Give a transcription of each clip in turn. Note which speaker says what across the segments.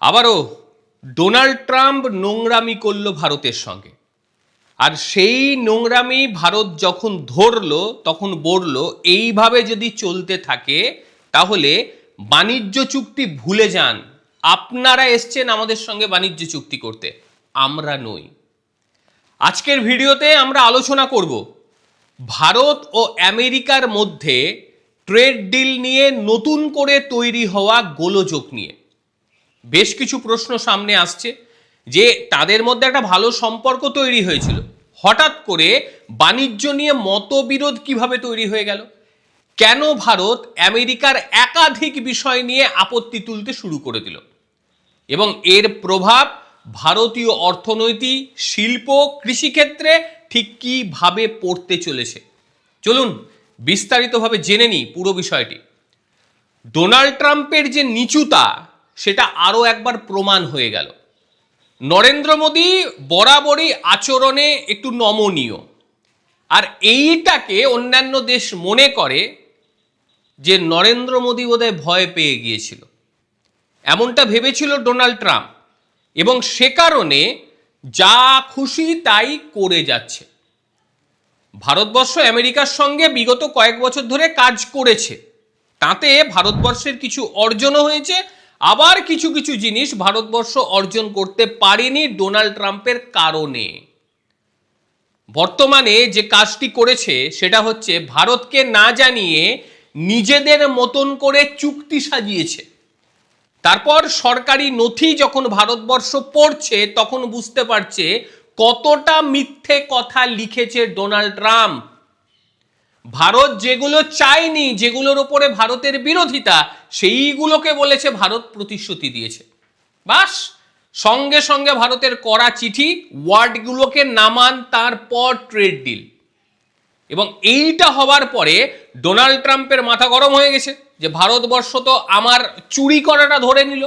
Speaker 1: আবারও Donald Trump নোংরামি করল ভারতের সঙ্গে, আর সেই নোংরামি ভারত যখন ধরলো তখন বলল এইভাবে যদি চলতে থাকে তাহলে বাণিজ্য চুক্তি ভুলে যান, আপনারা এসছেন আমাদের সঙ্গে বাণিজ্য চুক্তি করতে, আমরা নই। আজকের ভিডিওতে আমরা আলোচনা করব ভারত ও আমেরিকার মধ্যে ট্রেড ডিল নিয়ে নতুন করে তৈরি হওয়া গোলযোগ নিয়ে। বেশ কিছু প্রশ্ন সামনে আসছে যে তাদের মধ্যে একটা ভালো সম্পর্ক তৈরি হয়েছিল, হঠাৎ করে বাণিজ্য নিয়ে মতবিরোধ কিভাবে তৈরি হয়ে গেল, কেন ভারত আমেরিকার একাধিক বিষয় নিয়ে আপত্তি তুলতে শুরু করে দিল, এবং এর প্রভাব ভারতীয় অর্থনীতি, শিল্প, কৃষিক্ষেত্রে ঠিক কিভাবে পড়তে চলেছে। চলুন বিস্তারিতভাবে জেনে নিই পুরো বিষয়টি। ডোনাল্ড ট্রাম্পের যে নিচুতা সেটা আরও একবার প্রমাণ হয়ে গেল। নরেন্দ্র মোদী বরাবরই আচরণে একটু নমনীয়, আর এইটাকে অন্যান্য দেশ মনে করে যে নরেন্দ্র মোদী বোধহয় ভয় পেয়ে গিয়েছিল, এমনটা ভেবেছিল ডোনাল্ড ট্রাম্প, এবং সে কারণে যা খুশি তাই করে যাচ্ছে। ভারতবর্ষ আমেরিকার সঙ্গে বিগত কয়েক বছর ধরে কাজ করেছে, তাতে ভারতবর্ষের কিছু অর্জনও হয়েছে, আবার কিছু কিছু জিনিস ভারতবর্ষ অর্জন করতে পারেনি ডোনাল্ড ট্রাম্পের কারণে। বর্তমানে যে কাজটি করেছে সেটা হচ্ছে ভারতকে না জানিয়ে নিজেদের মতন করে চুক্তি সাজিয়েছে। তারপর সরকারি নথি যখন ভারতবর্ষ পড়ছে তখন বুঝতে পারছে কতটা মিথ্যে কথা লিখেছে ডোনাল্ড ট্রাম্প। ভারত যেগুলো চায়নি, যেগুলোর উপরে ভারতের বিরোধিতা, সেইগুলোকে বলেছে ভারত প্রতিশ্রুতি দিয়েছে। বাস সঙ্গে সঙ্গে ভারতের করা চিঠি, ওয়ার্ডগুলোকে নামান, তারপর ট্রেড ডিল। এবং এইটা হওয়ার পরে ডোনাল্ড ট্রাম্পের মাথা গরম হয়ে গেছে যে ভারতবর্ষ তো আমার চুরি করাটা ধরে নিল।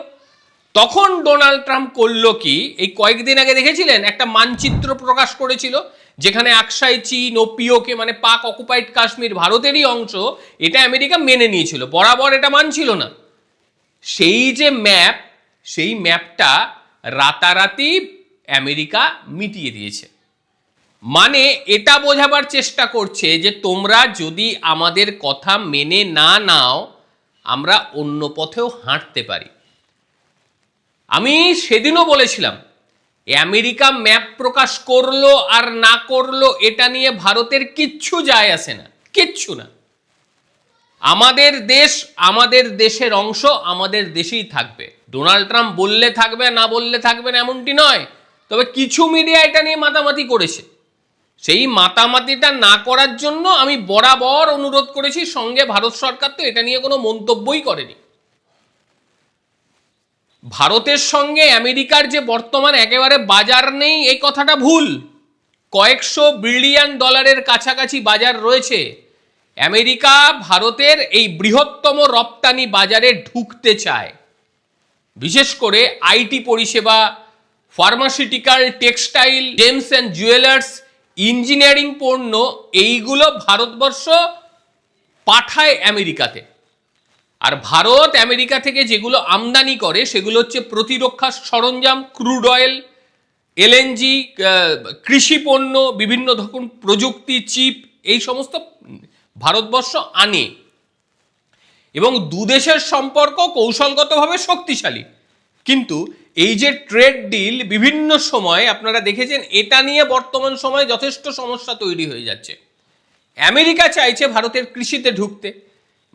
Speaker 1: তখন ডোনাল্ড ট্রাম্প করলো কি, এই কয়েকদিন আগে দেখেছিলেন একটা মানচিত্র প্রকাশ করেছিল যেখানে আকসাই চীন ও পিওকে মানে পাক অকুপাইড কাশ্মীর ভারতেরই অংশ, এটা আমেরিকা মেনে নিয়েছিল, বরাবর এটা মানছিল না। সেই যে ম্যাপ, সেই ম্যাপটা রাতারাতি আমেরিকা মিটিয়ে দিয়েছে। মানে এটা বোঝাবার চেষ্টা করছে যে তোমরা যদি আমাদের কথা মেনে না নাও, আমরা অন্য পথেও হাঁটতে পারি। আমি সেদিনও বলেছিলাম আমেরিকা ম্যাপ প্রকাশ করলো আর না করলো এটা নিয়ে ভারতের কিচ্ছু যায় আসে না, কিচ্ছু না। আমাদের দেশ, আমাদের দেশের অংশ, আমাদের দেশেই থাকবে। ডোনাল্ড ট্রাম্প বললে থাকবে, না বললে থাকবে না এমনটি নয়, তবে কিছু মিডিয়া এটা নিয়ে মাতামাতি করেছে। সেই মাতামাতিটা না করার জন্য আমি বরাবর অনুরোধ করেছি, সঙ্গে ভারত সরকার তো এটা নিয়ে কোনো মন্তব্যই করেনি। ভারতের সঙ্গে আমেরিকার যে বর্তমান একেবারে বাজার নেই এই কথাটা ভুল। কয়েকশো বিলিয়ন ডলারের কাছাকাছি বাজার রয়েছে। আমেরিকা ভারতের এই বৃহত্তম রপ্তানি বাজারে ঢুকতে চায়। বিশেষ করে আইটি পরিষেবা, pharmaceutical, textile, James and jewellers, engineering পণ্য, এইগুলো ভারতবর্ষ পাঠায় আমেরিকাতে। আর ভারত আমেরিকা থেকে যেগুলো আমদানি করে সেগুলো হচ্ছে প্রতিরক্ষা সরঞ্জাম, ক্রুড অয়েল, এলএনজি, কৃষি পণ্য, বিভিন্ন ধরনের প্রযুক্তি, চিপ, এই সমস্ত ভারতবর্ষ আনে। এবং দুদেশের সম্পর্ক কৌশলগতভাবে শক্তিশালী। কিন্তু এই যে ট্রেড ডিল বিভিন্ন সময় আপনারা দেখেছেন, এটা নিয়ে বর্তমান সময়ে যথেষ্ট সমস্যা তৈরি হয়ে যাচ্ছে। আমেরিকা চাইছে ভারতের কৃষিতে ঢুকতে,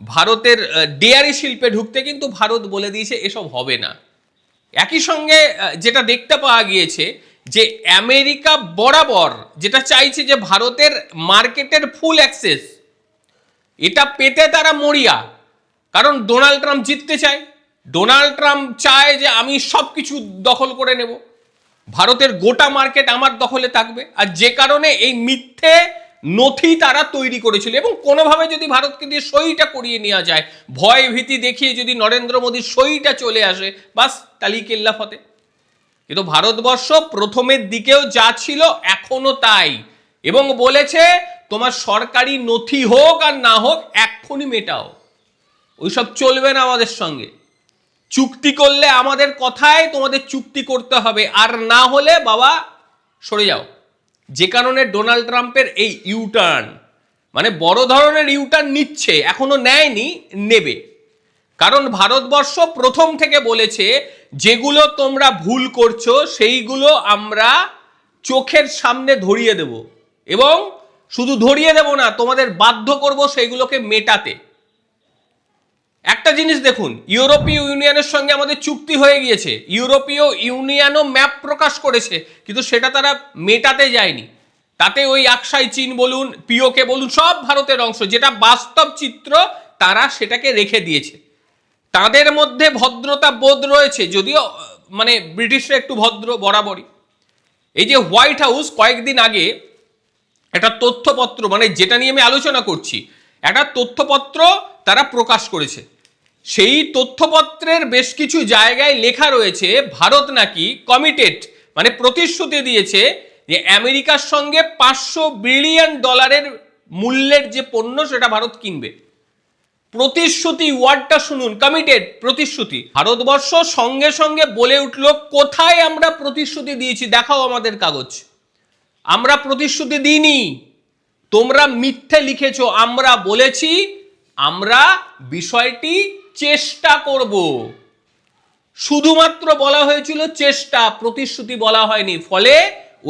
Speaker 1: ভারতের ডেয়ারি শিল্পে ঢুকতে, কিন্তু ভারত বলে দিয়েছে এসব হবে না। একই সঙ্গে যেটা দেখতে পাওয়া গিয়েছে যে আমেরিকা বরাবর যেটা চাইছে যে ভারতের মার্কেটের ফুল অ্যাক্সেস, এটা পেতে তারা মরিয়া। কারণ ডোনাল্ড ট্রাম্প জিততে চায়, ডোনাল্ড ট্রাম্প চায় যে আমি সব কিছু দখল করে নেব, ভারতের গোটা মার্কেট আমার দখলে থাকবে। আর যে কারণে এই মিথ্যে নথি তারা তৈরি করেছিল, এবং কোনোভাবে যদি ভারতকে দিয়ে সইটা করিয়ে নেওয়া যায়, ভয় ভীতি দেখিয়ে যদি নরেন্দ্র মোদীর সইটা চলে আসে, বাস তালি কেল্লা ফতে। কিন্তু ভারতবর্ষ প্রথমের দিকেও যা ছিল এখনো তাই, এবং বলেছে তোমার সরকারি নথি হোক আর না হোক এক্ষুনি মেটাও, ওইসব চলবে না আমাদের সঙ্গে। চুক্তি করলে আমাদের কথায় তোমাদের চুক্তি করতে হবে, আর না হলে বাবা সরে যাও। যে কারণে ডোনাল্ড ট্রাম্পের এই ইউটার্ন, মানে বড় ধরনের ইউটার্ন নিচ্ছে, এখনো নেয়নি, নেবে। কারণ ভারতবর্ষ প্রথম থেকে বলেছে যেগুলো তোমরা ভুল করছো সেইগুলো আমরা চোখের সামনে ধরিয়ে দেব, এবং শুধু ধরিয়ে দেব না, তোমাদের বাধ্য করব সেইগুলোকে মেটাতে। একটা জিনিস দেখুন, ইউরোপীয় ইউনিয়নের সঙ্গে আমাদের চুক্তি হয়ে গিয়েছে, ইউরোপীয় ইউনিয়নও ম্যাপ প্রকাশ করেছে, কিন্তু সেটা তারা মেটাতে যায়নি। তাতে ওই আকসাই চীন বলুন, পিওকে বলুন, সব ভারতের অংশ, যেটা বাস্তব চিত্র তারা সেটাকে রেখে দিয়েছে। তাদের মধ্যে ভদ্রতা বোধ রয়েছে, যদিও মানে ব্রিটিশরা একটু ভদ্র বরাবরই। এই যে হোয়াইট হাউস কয়েকদিন আগে একটা তথ্যপত্র, মানে যেটা নিয়ে আমি আলোচনা করছি, একটা তথ্যপত্র তারা প্রকাশ করেছে। সেই তথ্যপত্রের বেশ কিছু জায়গায় লেখা রয়েছে ভারত নাকি কমিটেড, মানে প্রতিশ্রুতি দিয়েছে যে আমেরিকার সঙ্গে $500 বিলিয়ন মূল্যের যে পণ্য সেটা ভারত কিনবে। প্রতিশ্রুতি, ওয়ার্ডটা শুনুন, কমিটেড, প্রতিশ্রুতি। ভারতবর্ষ সঙ্গে সঙ্গে বলে উঠল, কোথায় আমরা প্রতিশ্রুতি দিয়েছি, দেখাও আমাদের কাগজ। আমরা প্রতিশ্রুতি দিইনি, তোমরা মিথ্যে লিখেছো। আমরা বলেছি আমরা বিষয়টি চেষ্টা করব, শুধুমাত্র বলা হয়েছিল চেষ্টা, প্রতিশ্রুতি বলা হয়নি। ফলে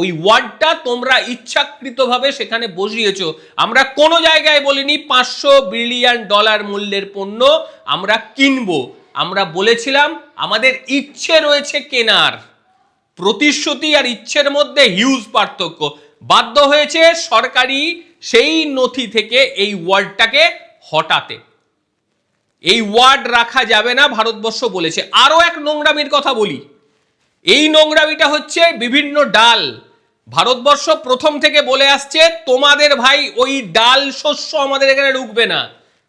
Speaker 1: ওই ওয়ার্ডটা তোমরা ইচ্ছাকৃতভাবে সেখানে বসিয়েছো। আমরা কোনো জায়গায় বলিনি $500 বিলিয়ন মূল্যের পণ্য আমরা কিনবো। আমরা বলেছিলাম আমাদের ইচ্ছে রয়েছে কেনার। প্রতিশ্রুতি আর ইচ্ছের মধ্যে হিউজ পার্থক্য। বাধ্য হয়েছে সরকারি সেই নথি থেকে এই ওয়ার্ডটাকে হটাতে। এই ওয়ার্ড রাখা যাবে না, ভারতবর্ষ বলেছে। আরো এক নোংরামির কথা বলি, এই নোংরামিটা হচ্ছে বিভিন্ন ডাল। ভারতবর্ষ প্রথম থেকে বলে আসছে তোমাদের ভাই ওই ডাল শস্য আমাদের এখানে ঢুকবে না,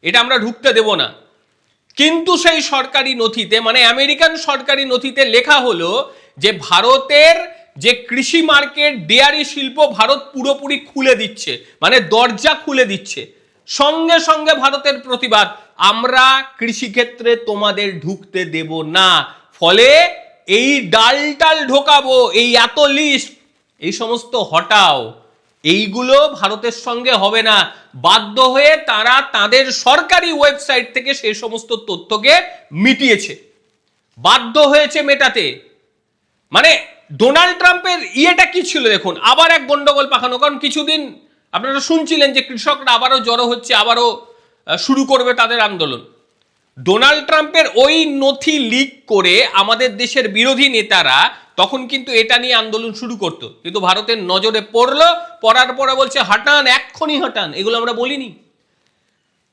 Speaker 1: এটা আমরা ঢুকতে দেব না। কিন্তু সেই সরকারি নথিতে, মানে আমেরিকান সরকারি নথিতে লেখা হলো যে ভারতের যে কৃষি মার্কেট, ডেয়ারি শিল্প ভারত পুরোপুরি খুলে দিচ্ছে, মানে দরজা খুলে দিচ্ছে। সঙ্গে সঙ্গে ভারতের প্রতিবাদ, আমরা কৃষিক্ষেত্রে তোমাদের ঢুকতে দেব না। ফলে এই ডাল ঢোকাবো, এই এত লিস্ট, এই সমস্ত হটাও, এইগুলো ভারতের সঙ্গে হবে না। বাধ্য হয়ে তারা তাদের সরকারি ওয়েবসাইট থেকে সেই সমস্ত তথ্যকে মিটিয়েছে, বাধ্য হয়েছে মেটাতে। মানে ডোনাল্ড ট্রাম্পের ইয়েটা কি ছিল দেখুন, আবার এক গন্ডগোল পাকানো। কারণ কিছুদিন আপনারা শুনছিলেন যে কৃষকরা আবারও জড়ো হচ্ছে, আবারও শুরু করবে তাদের আন্দোলন। ডোনাল্ড ট্রাম্পের ওই নথি লিক করে আমাদের দেশের বিরোধী নেতারা তখন কিন্তু এটা নিয়ে আন্দোলন শুরু করতো, কিন্তু ভারতের নজরে পড়লো, পড়ার পরে বলছে হটান, এক্ষুনি হটান। এগুলো আমরা বলিনি।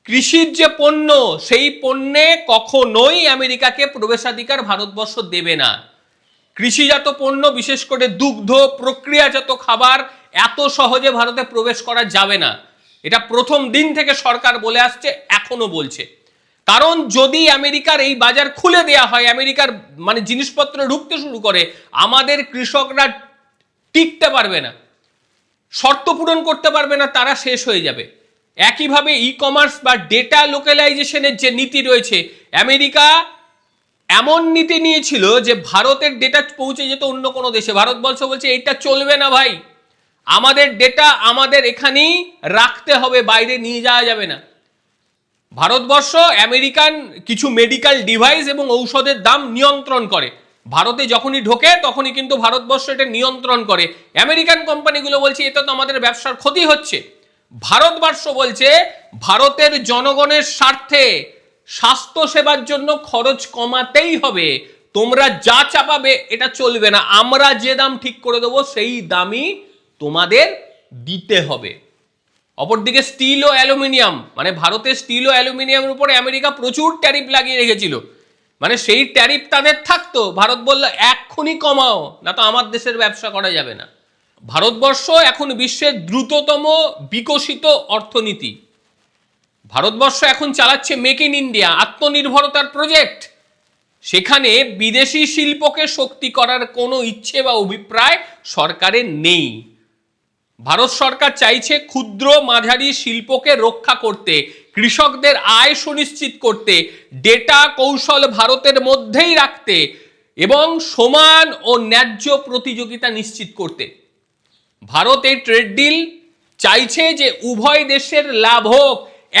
Speaker 1: কৃষির যে পণ্য, সেই পণ্যে কখনোই আমেরিকাকে প্রবেশাধিকার ভারতবর্ষ দেবে না। কৃষিজাত পণ্য, বিশেষ করে দুগ্ধ, প্রক্রিয়াজাত খাবার এত সহজে ভারতে প্রবেশ করা যাবে না। এটা প্রথম দিন থেকে সরকার বলে আসছে, এখনো বলছে। কারণ যদি আমেরিকার এই বাজার খুলে দেয়া হয়, আমেরিকার মানে জিনিসপত্র ঢুকতে শুরু করে, আমাদের কৃষকরা টিকতে পারবে না, শর্ত পূরণ করতে পারবে না, তারা শেষ হয়ে যাবে। একইভাবে ই কমার্স বা ডেটা লোকালাইজেশনের যে নীতি রয়েছে, আমেরিকা এমন নীতি নিয়েছিল যে ভারতের ডেটা পৌঁছে যেত অন্য কোনো দেশে। ভারতবর্ষ বলছে এটা চলবে না ভাই, আমাদের ডেটা আমাদের এখানেই রাখতে হবে, বাইরে নিয়ে যাওয়া যাবে না। ভারতবর্ষ আমেরিকান কিছু মেডিকেল ডিভাইস এবং ঔষধের দাম নিয়ন্ত্রণ করে। ভারতে যখনই ঢোকে তখনই কিন্তু ভারতবর্ষ এটা নিয়ন্ত্রণ করে। আমেরিকান কোম্পানিগুলো বলছে এটা তো আমাদের ব্যবসার ক্ষতি হচ্ছে। ভারতবর্ষ বলছে ভারতের জনগণের স্বার্থে স্বাস্থ্য সেবার জন্য খরচ কমাতেই হবে, তোমরা যা চাপাবে এটা চলবে না, আমরা যে দাম ঠিক করে দেবো সেই দামই তোমাদের দিতে হবে। অপরদিকে স্টিল ও অ্যালুমিনিয়াম, মানে ভারতের স্টিল ও অ্যালুমিনিয়ামের উপরে আমেরিকা প্রচুর ট্যারিফ লাগিয়ে রেখেছিল, মানে সেই ট্যারিফ তাদের থাকতো। ভারত বলল এক্ষুনি কমাও, না তো আমার দেশের ব্যবসা করা যাবে না। ভারতবর্ষ এখন বিশ্বের দ্রুততম বিকশিত অর্থনীতি। ভারতবর্ষ এখন চালাচ্ছে মেক ইন ইন্ডিয়া, আত্মনির্ভরতার প্রজেক্ট। সেখানে বিদেশি শিল্পকে শক্তি করার কোনো ইচ্ছে বা অভিপ্রায় সরকারের নেই। ভারত সরকার চাইছে ক্ষুদ্র মাঝারি শিল্পকে রক্ষা করতে, কৃষকদের আয় সুনিশ্চিত করতে, ডেটা কৌশল ভারতের মধ্যেই রাখতে এবং সমান ও ন্যায্য প্রতিযোগিতা নিশ্চিত করতে। ভারত এই ট্রেড ডিল চাইছে যে উভয় দেশের লাভ হোক,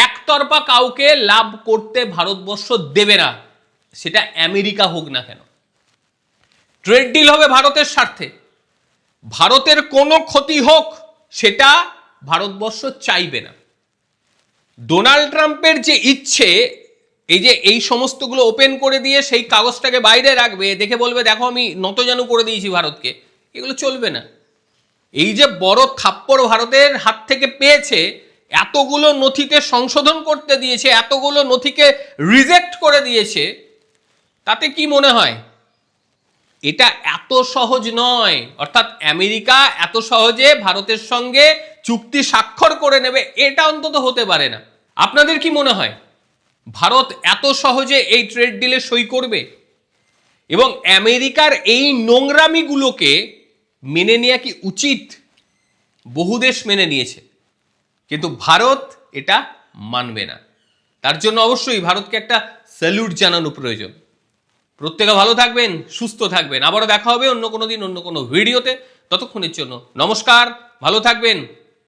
Speaker 1: একতরফা কাউকে লাভ করতে ভারতবর্ষ দেবে না, সেটা আমেরিকা হোক না কেন। ট্রেড ডিল হবে ভারতের স্বার্থে, ভারতের কোনো ক্ষতি হোক সেটা ভারতবর্ষ চাইবে না। ডোনাল্ড ট্রাম্পের যে ইচ্ছে এই যে এই সমস্তগুলো ওপেন করে দিয়ে সেই কাগজটাকে বাইরে রাখবে, দেখে বলবে দেখো আমি নতজানু করে দিয়েছি ভারতকে, এগুলো চলবে না। এই যে বড় থাপ্পড় ভারতের হাত থেকে পেয়েছে, এতগুলো নথিতে সংশোধন করতে দিয়েছে, এতগুলো নথিকে রিজেক্ট করে দিয়েছে, তাতে কি মনে হয় এটা এত সহজ নয়? অর্থাৎ আমেরিকা এত সহজে ভারতের সঙ্গে চুক্তি স্বাক্ষর করে নেবে এটা অন্তত হতে পারে না। আপনাদের কি মনে হয় ভারত এত সহজে এই ট্রেড ডিলে সই করবে? এবং আমেরিকার এই নোংরামিগুলোকে মেনে নেওয়া কি উচিত? বহু দেশ মেনে নিয়েছে, কিন্তু ভারত এটা মানবে না। তার জন্য অবশ্যই ভারতকে একটা স্যালুট জানানো প্রয়োজন। প্রত্যেকে ভালো থাকবেন, সুস্থ থাকবেন। আবারও দেখা হবে অন্য কোনো দিন অন্য কোনো ভিডিওতে। ততক্ষণের জন্য নমস্কার, ভালো থাকবেন।